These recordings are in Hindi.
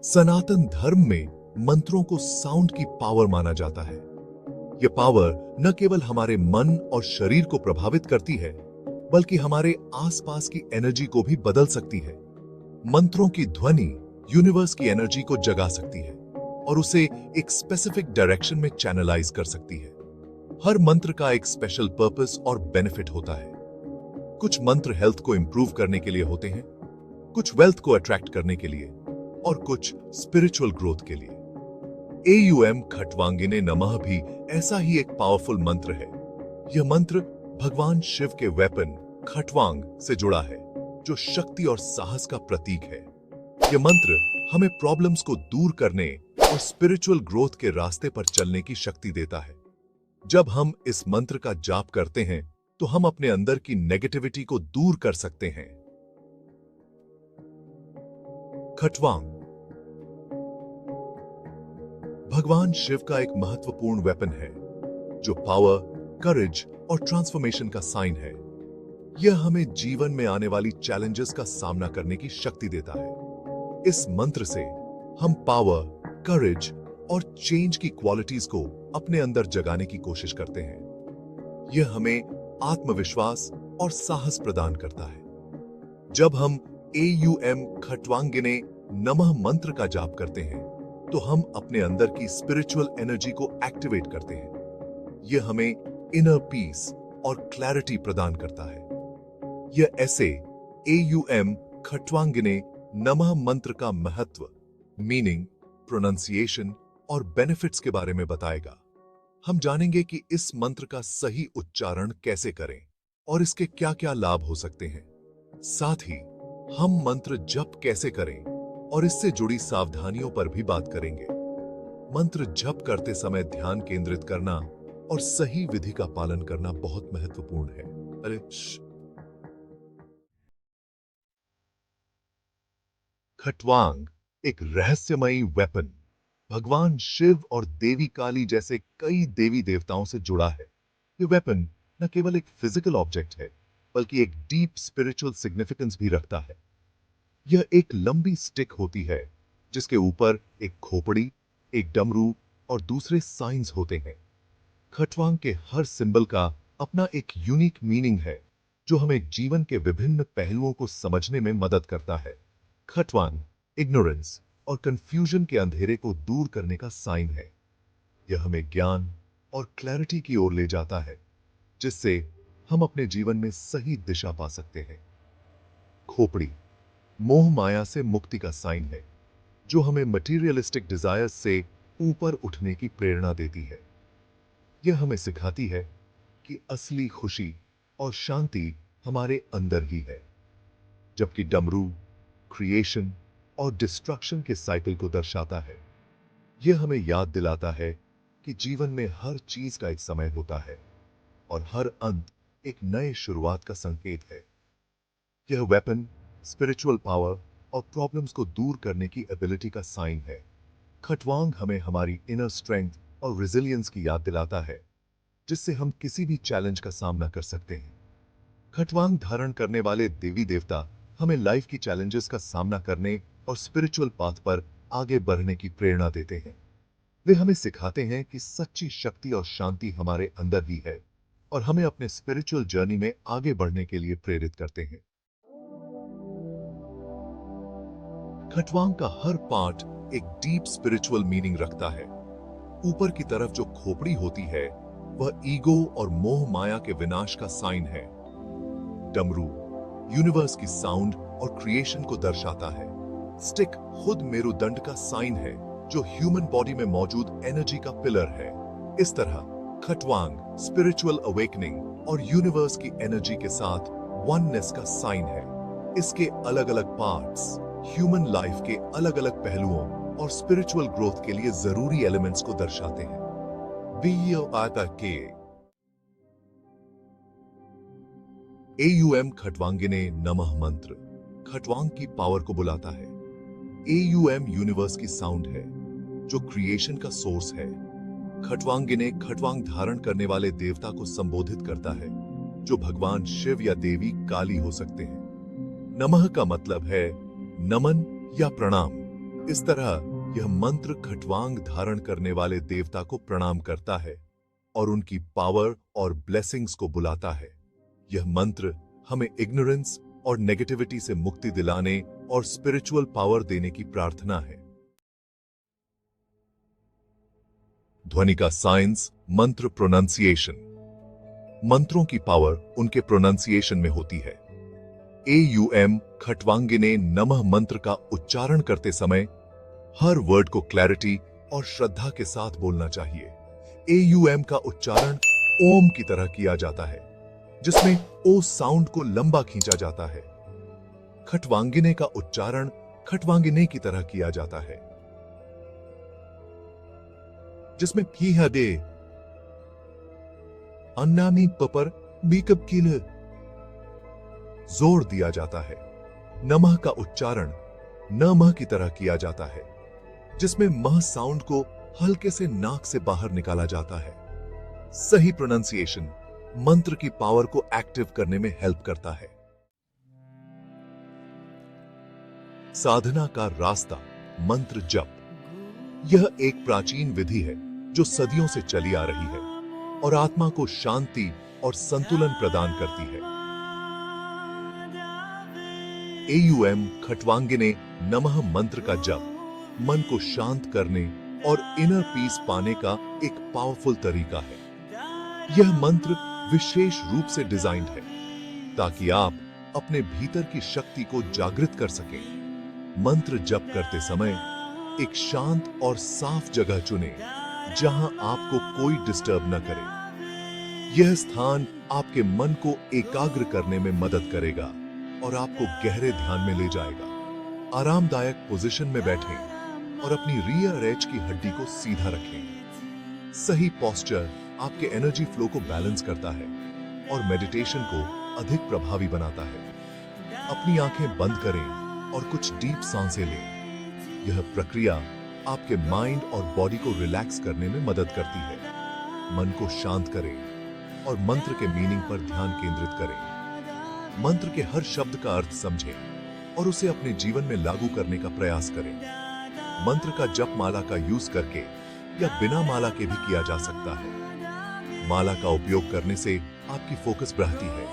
सनातन धर्म में मंत्रों को साउंड की पावर माना जाता है। यह पावर न केवल हमारे मन और शरीर को प्रभावित करती है, बल्कि हमारे आसपास की एनर्जी को भी बदल सकती है। मंत्रों की ध्वनि यूनिवर्स की एनर्जी को जगा सकती है और उसे एक स्पेसिफिक डायरेक्शन में चैनलाइज कर सकती है। हर मंत्र का एक स्पेशल पर्पस और बेनिफिट होता है। कुछ मंत्र हेल्थ को इंप्रूव करने के लिए होते हैं, कुछ वेल्थ को अट्रैक्ट करने के लिए और कुछ स्पिरिचुअल ग्रोथ के लिए। एयूएम खटवांगिने नमः भी ऐसा ही एक पावरफुल मंत्र है। यह मंत्र भगवान शिव के वेपन खटवांग से जुड़ा है, जो शक्ति और साहस का प्रतीक है। यह मंत्र हमें प्रॉब्लम्स को दूर करने और स्पिरिचुअल ग्रोथ के रास्ते पर चलने की शक्ति देता है। जब हम इस मंत्र का जाप करते हैं, तो हम अपने अंदर की नेगेटिविटी को दूर कर सकते हैं। खटवांग भगवान शिव का एक महत्वपूर्ण वेपन है, जो पावर, करेज और ट्रांसफॉर्मेशन का साइन है। यह हमें जीवन में आने वाली चैलेंजेस का सामना करने की शक्ति देता है। इस मंत्र से हम पावर, करेज और चेंज की क्वालिटीज को अपने अंदर जगाने की कोशिश करते हैं। यह हमें आत्मविश्वास और साहस प्रदान करता है। जब हम एयूएम खटवांगिने नमः मंत्र का जाप करते हैं, तो हम अपने अंदर की स्पिरिचुअल एनर्जी को एक्टिवेट करते हैं। यह हमें इनर पीस और क्लैरिटी प्रदान करता है। यह ऐसे एयूएम खटवांगिने नमः मंत्र का महत्व, मीनिंग, प्रोनाउंसिएशन और बेनिफिट्स के बारे में बताएगा। हम जानेंगे कि इस मंत्र का सही उच्चारण कैसे करें और इसके क्या-क्या लाभ हो सकते हैं। साथ ही हम मंत्र जप कैसे करें और इससे जुड़ी सावधानियों पर भी बात करेंगे। मंत्र जप करते समय ध्यान केंद्रित करना और सही विधि का पालन करना बहुत महत्वपूर्ण है। अरे खटवांग एक रहस्यमयी वेपन भगवान शिव और देवी काली जैसे कई देवी देवताओं से जुड़ा है। ये वेपन न केवल एक फिजिकल ऑब्जेक्ट है, बल्कि एक डीप स्पिरिचुअल सिग्निफिकेंस भी रखता है। यह एक लंबी स्टिक होती है, जिसके ऊपर एक खोपड़ी, एक डमरू और दूसरे साइंस होते हैं। खटवांग के हर सिंबल का अपना एक यूनिक मीनिंग है, जो हमें जीवन के विभिन्न पहलुओं को समझने में मदद करता है। खटवांग इग्नोरेंस और कंफ्यूजन के अंधेरे को दूर करने का साइन है। यह हमें ज्ञान और क्लैरिटी की ओर ले जाता है, जिससे हम अपने जीवन में सही दिशा पा सकते हैं। खोपड़ी मोह माया से मुक्ति का साइन है, जो हमें मटेरियलिस्टिक डिजायर्स से ऊपर उठने की प्रेरणा देती है। यह हमें सिखाती है कि असली खुशी और शांति हमारे अंदर ही है। जबकि डमरू क्रिएशन और डिस्ट्रक्शन के साइकिल को दर्शाता है। यह हमें याद दिलाता है कि जीवन में हर चीज का एक समय होता है और हर अंत एक नए शुरुआत का संकेत है। यह वेपन स्पिरिचुअल पावर और प्रॉब्लम्स को दूर करने की एबिलिटी का साइन है। खटवांग हमें हमारी इनर स्ट्रेंथ और रेजिलियंस की याद दिलाता है, जिससे हम किसी भी चैलेंज का सामना कर सकते हैं। खटवांग धारण करने वाले देवी देवता हमें लाइफ की चैलेंजेस का सामना करने और स्पिरिचुअल पाथ पर आगे बढ़ने की प्रेरणा देते हैं। वे हमें सिखाते हैं कि सच्ची शक्ति और शांति हमारे अंदर ही है और हमें अपने स्पिरिचुअल जर्नी में आगे बढ़ने के लिए प्रेरित करते हैं। खटवांग का हर पार्ट एक डीप स्पिरिचुअल मीनिंग रखता है। ऊपर की तरफ जो खोपड़ी होती है, वह ईगो और मोह माया के विनाश का साइन है। डमरू यूनिवर्स की साउंड और क्रिएशन को दर्शाता है। स्टिक खुद मेरुदंड का साइन है, जो ह्यूमन बॉडी में मौजूद एनर्जी का पिलर है। इस तरह खटवांग स्पिरिचुअल अवेकनिंग और यूनिवर्स की एनर्जी के साथ वननेस का साइन है। इसके अलग अलग पार्ट्स ह्यूमन लाइफ के अलग अलग पहलुओं और स्पिरिचुअल ग्रोथ के लिए जरूरी एलिमेंट्स को दर्शाते हैं। एयूएम खटवांगिने नमः मंत्र खटवांग की पावर को बुलाता है। एयूएम यूनिवर्स की साउंड है, जो क्रिएशन का सोर्स है। खटवांगिने खटवांग धारण करने वाले देवता को संबोधित करता है, जो भगवान शिव या देवी काली हो सकते हैं। नमः का मतलब है नमन या प्रणाम। इस तरह यह मंत्र खटवांग धारण करने वाले देवता को प्रणाम करता है और उनकी पावर और ब्लेसिंग्स को बुलाता है। यह मंत्र हमें इग्नोरेंस और नेगेटिविटी से मुक्ति दिलाने और स्पिरिचुअल पावर देने की प्रार्थना है। ध्वनि का साइंस, मंत्र प्रोनाउंसिएशन। मंत्रों की पावर उनके प्रोनाउंसिएशन में होती है। AUM खटवांगिने नमः मंत्र का उच्चारण करते समय हर वर्ड को क्लैरिटी और श्रद्धा के साथ बोलना चाहिए। AUM का उच्चारण ओम की तरह किया जाता है, जिसमें ओ साउंड को लंबा खींचा जाता है। खटवांगिने का उच्चारण खटवांगिने की तरह किया जाता है, जिसमें दे अन्नामी पपर बीकअप किल जोर दिया जाता है। नमः का उच्चारण नमः की तरह किया जाता है, जिसमें मह साउंड को हल्के से नाक से बाहर निकाला जाता है। सही प्रोनाउंसिएशन मंत्र की पावर को एक्टिव करने में हेल्प करता है। साधना का रास्ता, मंत्र जप। यह एक प्राचीन विधि है जो सदियों से चली आ रही है और आत्मा को शांति और संतुलन प्रदान करती है। AUM खटवांगिने नमः मंत्र का जप मन को शांत करने और इनर पीस पाने का एक पावरफुल तरीका है। यह मंत्र विशेष रूप से डिजाइंड है ताकि आप अपने भीतर की शक्ति को जागृत कर सकें। मंत्र जप करते समय एक शांत और साफ जगह चुनें जहां आपको कोई डिस्टर्ब न करे। यह स्थान आपके मन को एकाग्र करने में मदद करेगा और आपको गहरे ध्यान में ले जाएगा। आरामदायक पोजीशन में बैठें और अपनी रियर एज की हड्डी को सीधा रखें। सही पोस्चर आपके एनर्जी फ्लो को बैलेंस करता है और मेडिटेशन को अधिक प्रभावी बनाता है। अपनी आंखें बंद करें और कुछ डीप सांसें लें। यह प्रक्रिया आपके माइंड और बॉडी को रिलैक्स करने में मदद करती है। मन को शांत करें और मंत्र के मीनिंग पर ध्यान केंद्रित करें। मंत्र के हर शब्द का अर्थ समझें और उसे अपने जीवन में लागू करने का प्रयास करें। मंत्र का जप माला का यूज करके या बिना माला के भी किया जा सकता है। माला का उपयोग करने से आपकी फोकस बढ़ती है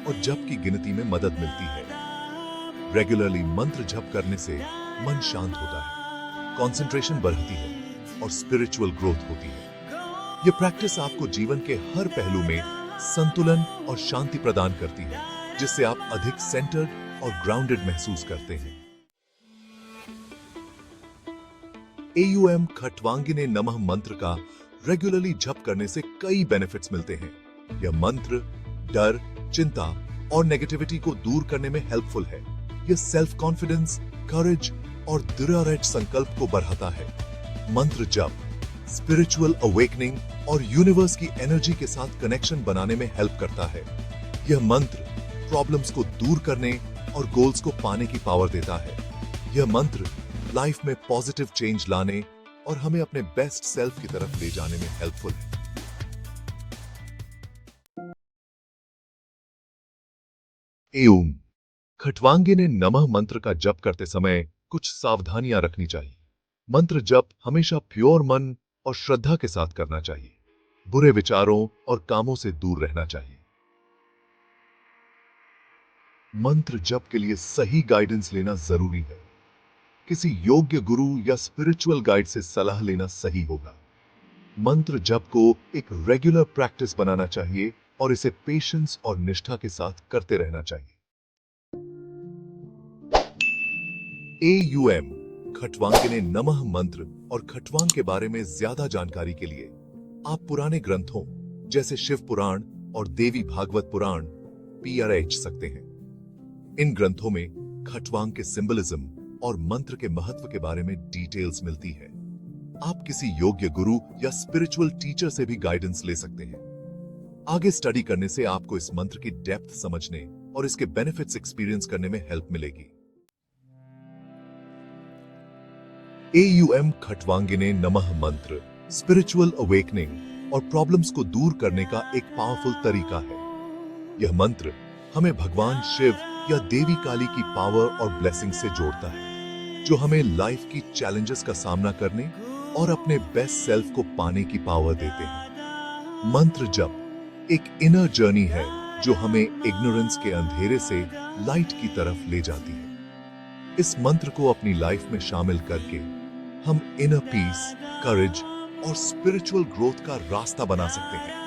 और जप की गिनती में मदद मिलती है। रेगुलरली मंत्र जप करने से मन शांत होता है, कंसंट्रेशन बढ़ती है और स्पिरिचुअल ग्रोथ होती है। यह प्रैक्टिस आपको जीवन के हर पहलू में संतुलन और शांति प्रदान करती है, जिससे आप अधिक सेंटर्ड और ग्राउंडेड महसूस करते हैं। AUM खटवांगिने नमः मंत्र का रेगुलरली जप करने से कई बेनिफिट्स मिलते हैं। यह मंत्र डर, चिंता और नेगेटिविटी को दूर करने में हेल्पफुल है। यह सेल्फ कॉन्फिडेंस, करेज और दृढ़ संकल्प को बढ़ाता है। मंत्र जप स्पिरिचुअल अवेकनिंग और यूनिवर्स की एनर्जी के साथ कनेक्शन बनाने में हेल्प करता है। यह मंत्र प्रॉब्लम्स को दूर करने और गोल्स को पाने की पावर देता है। यह मंत्र लाइफ में पॉजिटिव चेंज लाने और हमें अपने बेस्ट सेल्फ की तरफ ले जाने में हेल्पफुल है। एवं खटवांगिने नमः मंत्र का जप करते समय कुछ सावधानियां रखनी चाहिए। मंत्र जप हमेशा प्योर मन और श्रद्धा के साथ करना चाहिए। बुरे विचारों और कामों से दूर रहना चाहिए। मंत्र जप के लिए सही गाइडेंस लेना जरूरी है। किसी योग्य गुरु या स्पिरिचुअल गाइड से सलाह लेना सही होगा। मंत्र जप को एक रेगुलर प्रैक्टिस बनाना चाहिए और इसे पेशेंस और निष्ठा के साथ करते रहना चाहिए। AUM खटवांगिने नमः मंत्र और खटवांग के बारे में ज्यादा जानकारी के लिए आप पुराने ग्रंथों जैसे शिव पुराण और देवी भागवत पुराण पढ़ सकते हैं। इन ग्रंथों में खटवांग के सिंबलिज्म और मंत्र के महत्व के बारे में डिटेल्स मिलती है। आप किसी योग्य गुरु या स्पिरिचुअल टीचर से भी गाइडेंस ले सकते हैं। आगे स्टडी करने से आपको इस मंत्र की डेप्थ समझने और इसके बेनिफिट्स एक्सपीरियंस करने में हेल्प मिलेगी। AUM खटवांगिने नमः मंत्र स्पिरिचुअल अवेकनिंग और प्रॉब्लम्स को दूर करने का एक पावरफुल तरीका है। यह मंत्र हमें भगवान शिव या देवी काली की पावर और ब्लेसिंग से जोड़ता है। जो हमें लाइफ की चैलेंजेस का सामना करने और अपने बेस्ट सेल्फ को पाने की पावर देते हैं। मंत्र जप एक इनर जर्नी है जो हमें इग्नोरेंस के अंधेरे से लाइट की तरफ ले जाती है। इस मंत्र को अपनी लाइफ में शामिल करके हम इनर पीस, करेज और स्पिरिचुअल ग्रोथ का रास्ता बना सकते हैं।